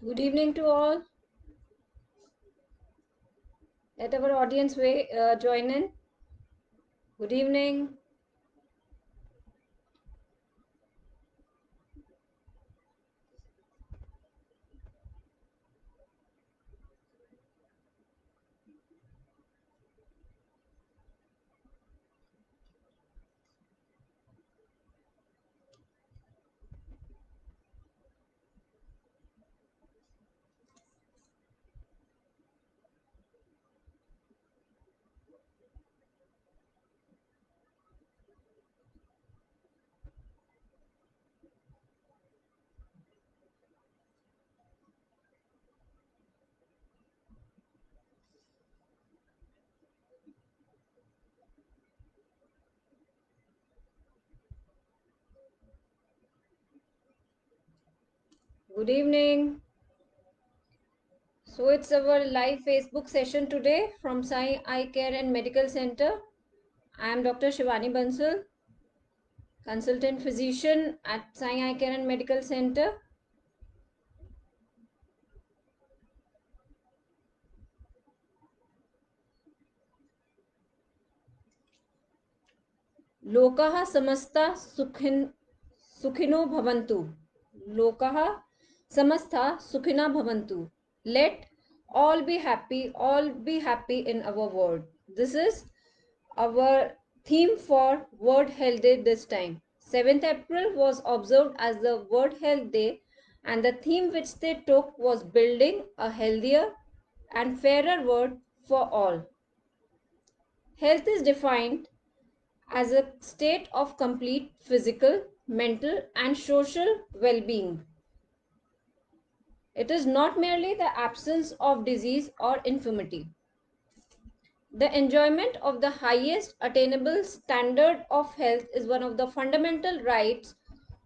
Good evening to all. Let our audience join in. Good evening. Good evening. So it's our live Facebook session today from Sai Eye Care and Medical Center. I am Dr. Shivani Bansal, consultant physician at Sai Eye Care and Medical Center. लोकाः समस्ता सुखिनो भवन्तु. लोकाः समस्ता सुखिना bhavantu. Let all be happy in our world. This is our theme for World Health Day this time. 7th April was observed as the World Health Day, and the theme which they took was building a healthier and fairer world for all. Health is defined as a state of complete physical, mental, and social well being. It is not merely the absence of disease or infirmity. The enjoyment of the highest attainable standard of health is one of the fundamental rights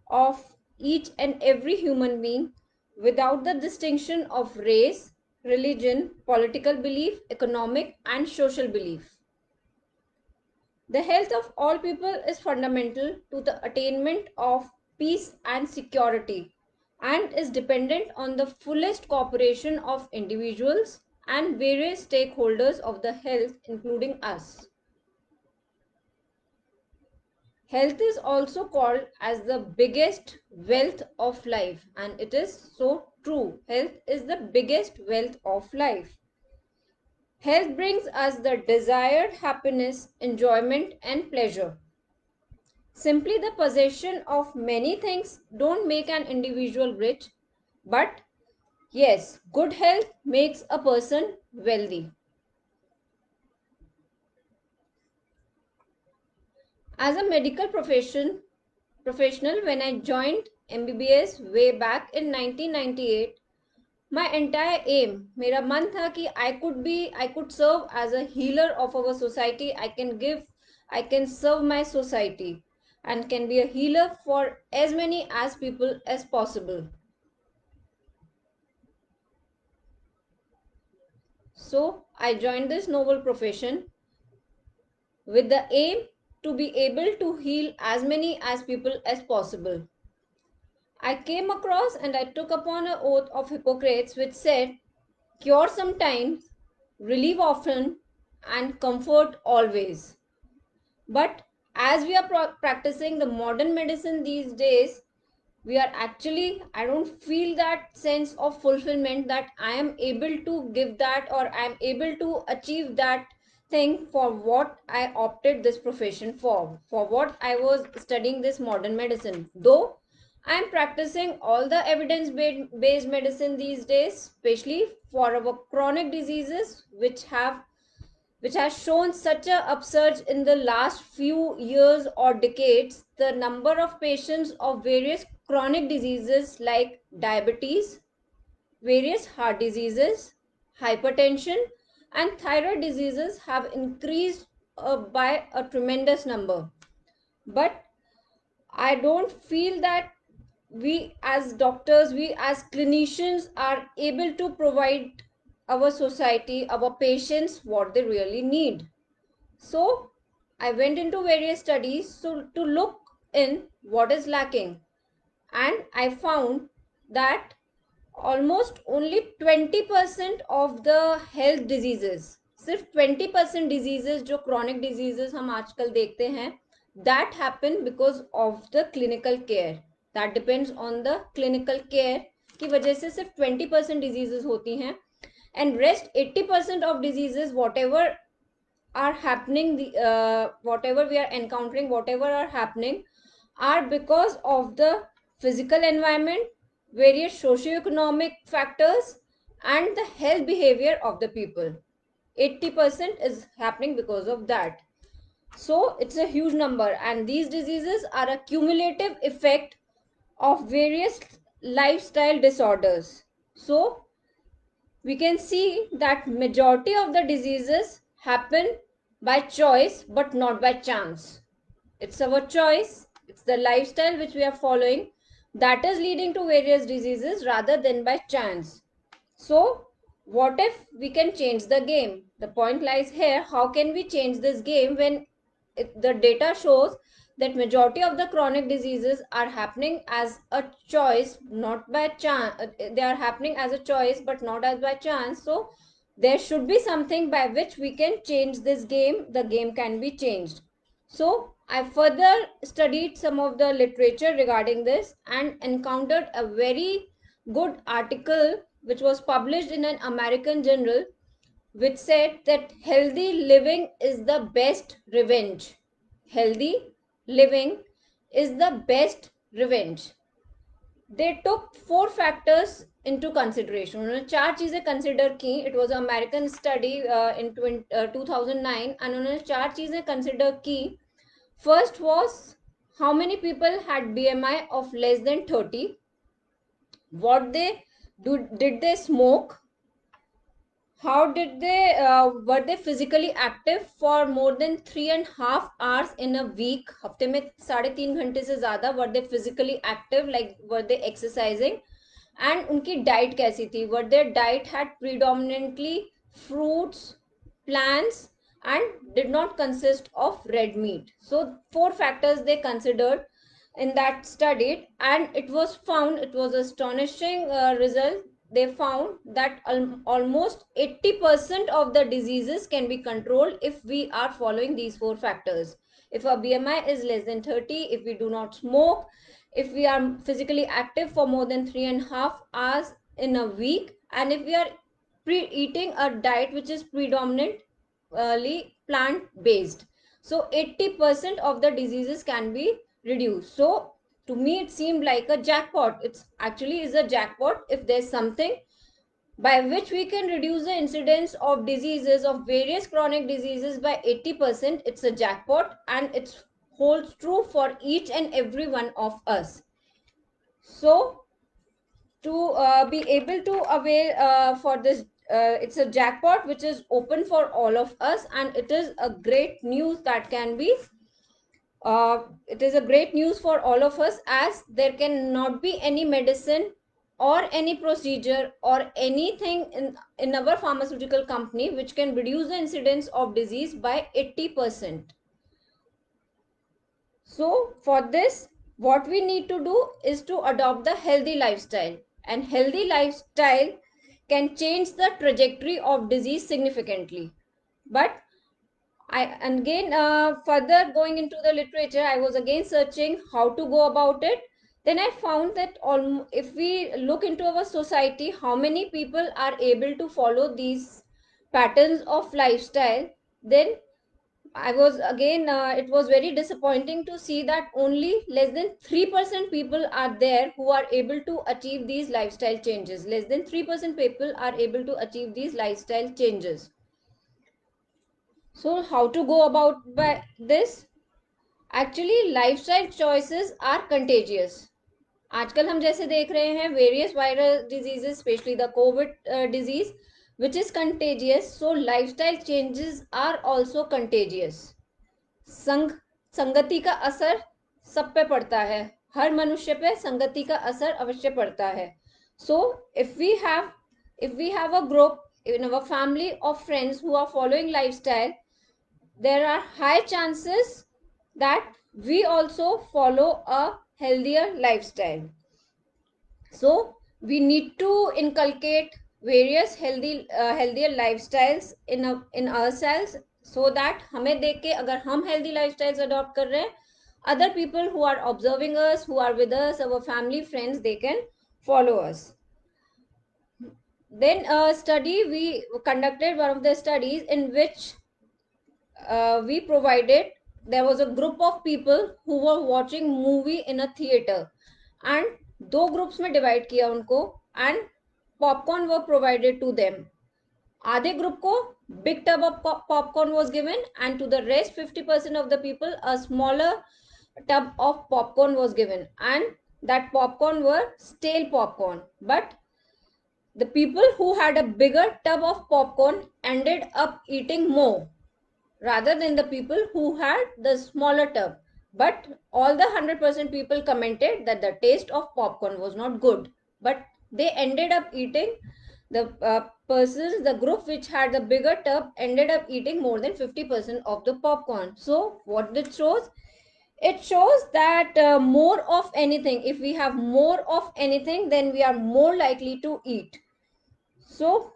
of each and every human being without the distinction of race, religion, political belief, economic, and social belief. The health of all people is fundamental to the attainment of peace and security and is dependent on the fullest cooperation of individuals and various stakeholders of the health, including us. Health is also called as the biggest wealth of life, and it is so true. Health is the biggest wealth of life. Health brings us the desired happiness, enjoyment, and pleasure. Simply the possession of many things don't make an individual rich, but yes, good health makes a person wealthy. As a medical professional, when I joined MBBS way back in 1998, my entire aim, मेरा मन था कि I could serve as a healer of our society. I can serve my society and can be a healer for as many as people as possible. So I joined this noble profession with the aim to be able to heal as many as people as possible. I came across and I took upon an oath of Hippocrates which said, cure sometimes, relieve often, and comfort always. But as we are practicing the modern medicine these days, we are actually, I don't feel that sense of fulfillment that I am able to give that or I am able to achieve that thing for what I opted this profession for what I was studying this modern medicine. Though I am practicing all the evidence based medicine these days, especially for our chronic diseases which has shown such a upsurge in the last few years or decades. The number of patients of various chronic diseases like diabetes, various heart diseases, hypertension, and thyroid diseases have increased by a tremendous number. But I don't feel that we as doctors, we as clinicians are able to provide our society, our patients what they really need. So I went into various studies to look in what is lacking, and I found that almost only 20% of the health diseases, सिर्फ 20% diseases जो chronic diseases हम आजकल देखते हैं, that happen because of the clinical care, that depends on the clinical care की वजह से सिर्फ 20% diseases होती हैं, and rest 80% of diseases whatever are happening, whatever we are encountering, whatever are happening, are because of the physical environment, various socio-economic factors, and the health behavior of the people. 80% is happening because of that. So it's a huge number, and these diseases are a cumulative effect of various lifestyle disorders. So we can see that majority of the diseases happen by choice but not by chance. It's our choice, it's the lifestyle which we are following that is leading to various diseases rather than by chance. So what if we can change the game? The point lies here, how can we change this game when the data shows that majority of the chronic diseases are happening as a choice, not by chance. They are happening as a choice but not as by chance. So there should be something by which we can change this game. The game can be changed. So I further studied some of the literature regarding this and encountered a very good article which was published in an American journal, which said that healthy living is the best revenge. Healthy living is the best revenge. They took 4 factors into consideration. उन्होंने 4 चीजें consider की. It was American study in 2009 and उन्होंने 4 चीजें consider की. First was how many people had BMI of less than 30. What they did they smoke? How did they were they physically active for more than 3.5 hours in a week? हफ्ते में 3.5 घंटे से ज्यादा were they physically active, like were they exercising? And उनकी diet कैसी थी? Were their diet had predominantly fruits, plants, and did not consist of red meat. So 4 factors they considered in that study, and it was found, it was astonishing result. They found that almost 80% of the diseases can be controlled if we are following these 4 factors. If our BMI is less than 30, if we do not smoke, if we are physically active for more than 3.5 hours in a week, and if we are eating a diet which is predominantly plant based, so 80% of the diseases can be reduced. So to me it seemed like a jackpot. It's actually is a jackpot. If there's something by which we can reduce the incidence of diseases, of various chronic diseases, by 80%, it's a jackpot, and it holds true for each and every one of us. So to be able to avail for this, it's a jackpot which is open for all of us, and it is a great news that can be it is a great news for all of us, as there cannot be any medicine or any procedure or anything in our pharmaceutical company which can reduce the incidence of disease by 80%. So for this, what we need to do is to adopt the healthy lifestyle, and healthy lifestyle can change the trajectory of disease significantly. But and again, further going into the literature, I was again searching how to go about it. Then I found that if we look into our society, how many people are able to follow these patterns of lifestyle, then I was again, it was very disappointing to see that only less than 3% people are there who are able to achieve these lifestyle changes. Less than 3% people are able to achieve these lifestyle changes. So how to go about by this? Actually, lifestyle choices are contagious. आजकल हम जैसे देख रहे हैं various viral diseases, especially the COVID disease, which is contagious. So lifestyle changes are also contagious. संगति का असर सब पे पड़ता है, हर मनुष्य पे संगति का असर अवश्य पड़ता है. So if we have a group in our family of friends who are following lifestyle, there are high chances that we also follow a healthier lifestyle. So We need to inculcate various healthier lifestyles in ourselves, so that हमें देख के अगर हम healthy lifestyles adopt कर रहे हैं, other people who are observing us, who are with us, our family, friends, they can follow us. Then a study we conducted, one of the studies in which we provided, there was a group of people who were watching movie in a theater, and दो groups में divide किया उनको, and popcorn were provided to them. आधे group को big tub of popcorn was given, and to the rest 50% of the people a smaller tub of popcorn was given, and that popcorn were stale popcorn. But the people who had a bigger tub of popcorn ended up eating more rather than the people who had the smaller tub. But all the 100% people commented that the taste of popcorn was not good. But they ended up eating, the group which had the bigger tub ended up eating more than 50% of the popcorn. So, what this shows? It shows that more of anything, if we have more of anything, then we are more likely to eat. So,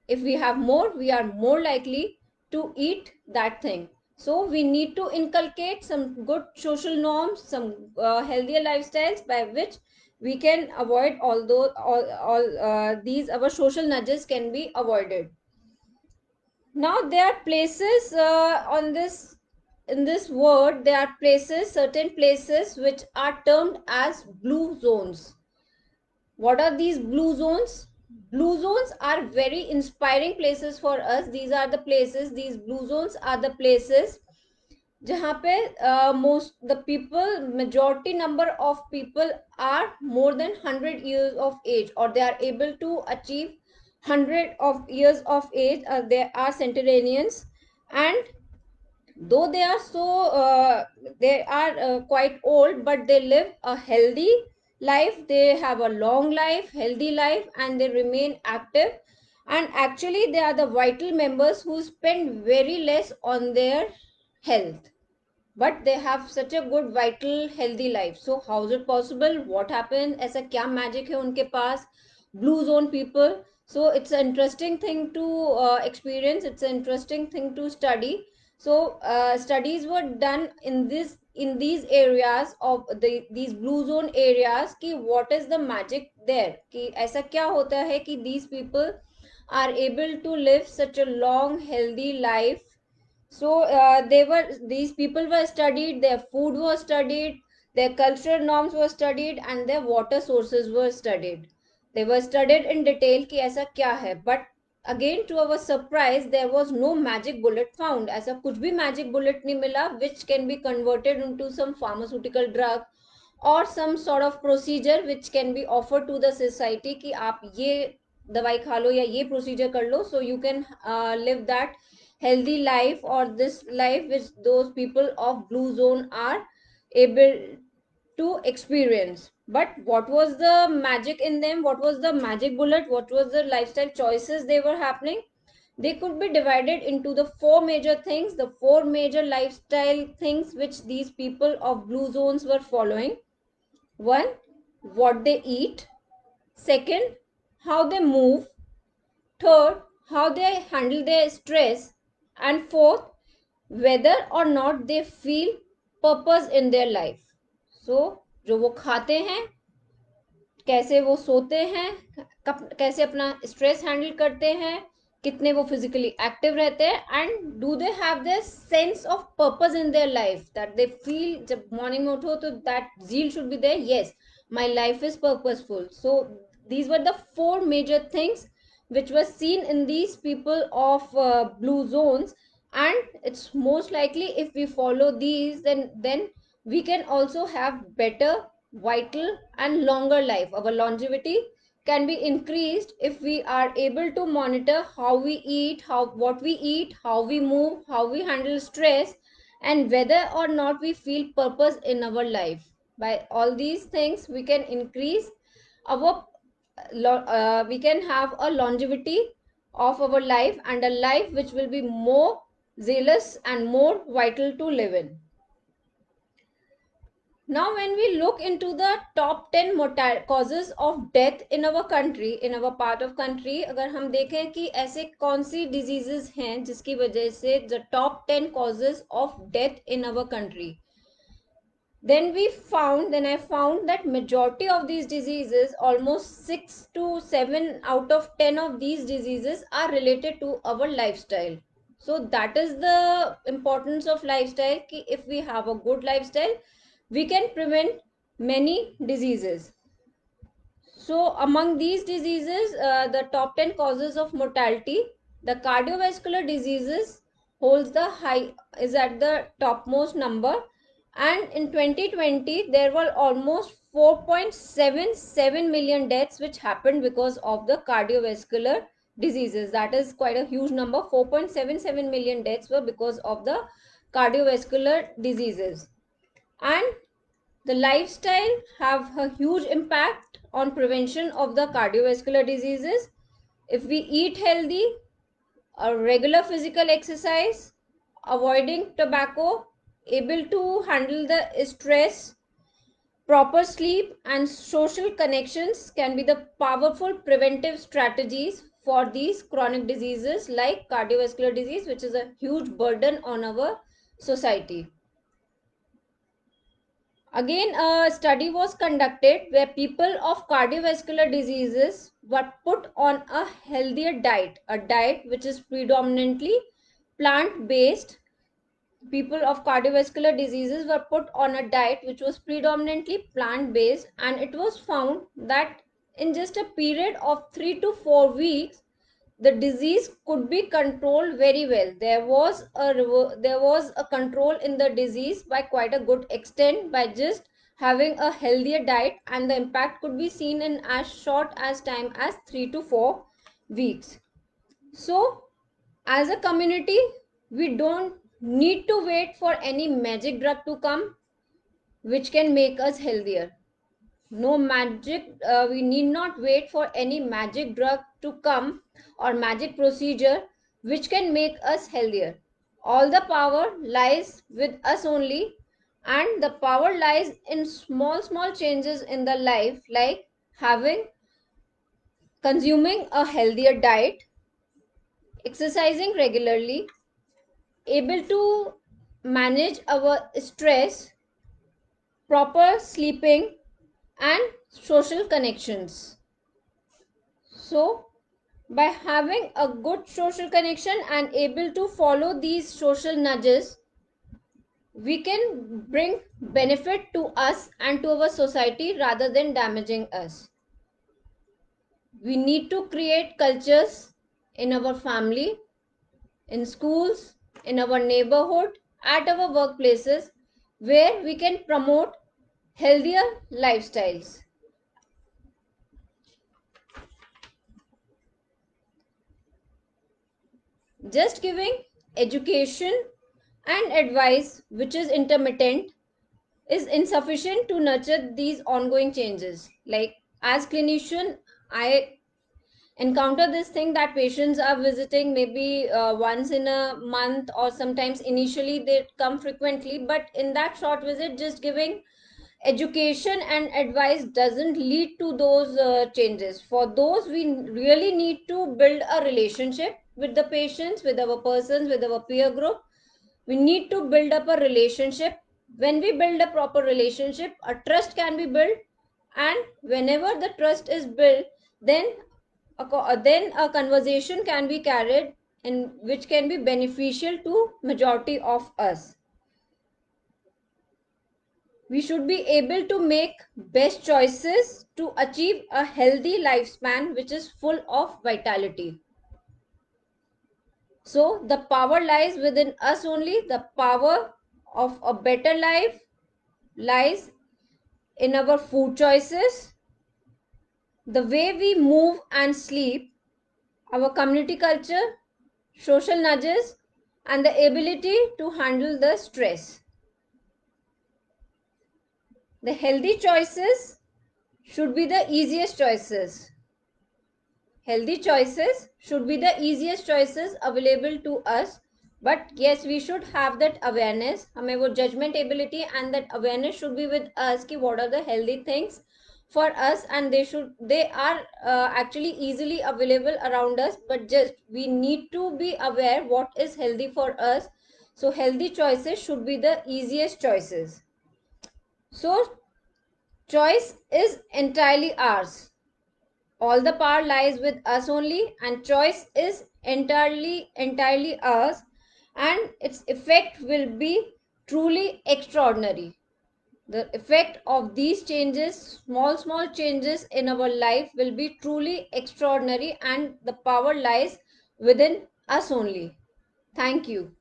if we have more, we are more likely to eat that thing. So, we need to inculcate some good social norms, some healthier lifestyles by which we can avoid all these, our social nudges can be avoided. Now, there are places in this world, there are certain places which are termed as blue zones. What are these blue zones? Blue zones are very inspiring places for us. These blue zones are the places जहाँ पे majority number of people are more than 100 years of age, or they are able to achieve 100 of years of age. They are centenarians, and though they are quite old, but they live a healthy life, they have a long life, healthy life, and they remain active. And actually they are the vital members who spend very less on their health, but they have such a good vital healthy life. So how is it possible? What happened? ऐसा क्या magic है उनके पास? Blue zone people. So it's an interesting thing to experience. It's an interesting thing to study. So studies were done in these areas of these blue zone areas, कि what is the magic there, कि ऐसा क्या होता है कि these people are able to live such a long healthy life. So these people were studied, their food was studied, their cultural norms were studied, and their water sources were studied. They were studied in detail कि ऐसा क्या है. But again, to our surprise, there was no magic bullet found. ऐसा कुछ भी magic bullet नहीं मिला which can be converted into some pharmaceutical drug or some sort of procedure which can be offered to the society कि आप ये दवाई खा लो या ये procedure कर लो, so you can live that healthy life, or this life which those people of blue zone are able to experience. But what was the magic in them? What was the magic bullet? What was the lifestyle choices they were happening? They could be divided into the four major things, the four major lifestyle things which these people of blue zones were following. One, what they eat. Second, how they move. Third, how they handle their stress. And fourth, whether or not they feel purpose in their life. So जो वो खाते हैं, कैसे वो सोते हैं, कैसे अपना स्ट्रेस हैंडल करते हैं, कितने वो फिजिकली एक्टिव रहते हैं, and do they have this sense of purpose in their life, that they feel जब मॉर्निंग में उठो तो that zeal should be there, yes my life is purposeful. So these were the four major things which were seen in these people of blue zones. And it's most likely if we follow these, then we can also have better, vital, and longer life. Our longevity can be increased if we are able to monitor how we eat, what we eat, how we move, how we handle stress, and whether or not we feel purpose in our life. By all these things we can increase our we can have a longevity of our life, and a life which will be more zealous and more vital to live in. Now, when we look into the top 10 causes of death in our country, in our part of country, अगर हम देखें कि ऐसे कौन सी diseases हैं जिसकी वजह से the top 10 causes of death in our country, then I found that majority of these diseases, almost 6 to 7 out of 10 of these diseases are related to our lifestyle. So that is the importance of lifestyle, कि if we have a good lifestyle, we can prevent many diseases. So among these diseases, the top 10 causes of mortality, the cardiovascular diseases holds the high, is at the topmost number, and in 2020 there were almost 4.77 million deaths which happened because of the cardiovascular diseases. That is quite a huge number. 4.77 million deaths were because of the cardiovascular diseases. And the lifestyle have a huge impact on prevention of the cardiovascular diseases. If we eat healthy, a regular physical exercise, avoiding tobacco, able to handle the stress, proper sleep and social connections can be the powerful preventive strategies for these chronic diseases like cardiovascular disease, which is a huge burden on our society. Again, a study was conducted where people of cardiovascular diseases were put on a healthier diet, a diet which is predominantly plant based. People of cardiovascular diseases were put on a diet which was predominantly plant based, and it was found that in just a period of 3 to 4 weeks, the disease could be controlled very well. There was a control in the disease by quite a good extent by just having a healthier diet, and the impact could be seen in as short as time as 3 to 4 weeks. So as a community, we don't need to wait for any magic drug to come which can make us healthier. No magic, we need not wait for any magic drug to come or magic procedure which can make us healthier. All the power lies with us only, and the power lies in small changes in the life, like consuming a healthier diet, exercising regularly, able to manage our stress, proper sleeping and social connections. So by having a good social connection and able to follow these social nudges, we can bring benefit to us and to our society rather than damaging us. We need to create cultures in our family, in schools, in our neighborhood, at our workplaces, where we can promote healthier lifestyles. Just giving education and advice which is intermittent is insufficient to nurture these ongoing changes. Like as clinician, I encounter this thing that patients are visiting maybe once in a month, or sometimes initially they come frequently, but in that short visit just giving education and advice doesn't lead to those changes. For those, we really need to build a relationship with the patients, with our persons, with our peer group. We need to build up a relationship. When we build a proper relationship, a trust can be built, and whenever the trust is built, then a conversation can be carried in which can be beneficial to majority of us. We should be able to make best choices to achieve a healthy lifespan which is full of vitality. So the power lies within us only. The power of a better life lies in our food choices, the way we move and sleep, our community culture, social nudges, and the ability to handle the stress. The healthy choices should be the easiest choices. Healthy choices should be the easiest choices available to us But yes, we should have that awareness. हमें वो judgment ability and that awareness should be with us कि what are the healthy things for us, and they are actually easily available around us, but just we need to be aware what is healthy for us. So healthy choices should be the easiest choices. So choice is entirely ours. All the power lies with us only, and choice is entirely ours, and its effect will be truly extraordinary. The effect of these changes, small changes in our life, will be truly extraordinary, and the power lies within us only. Thank you.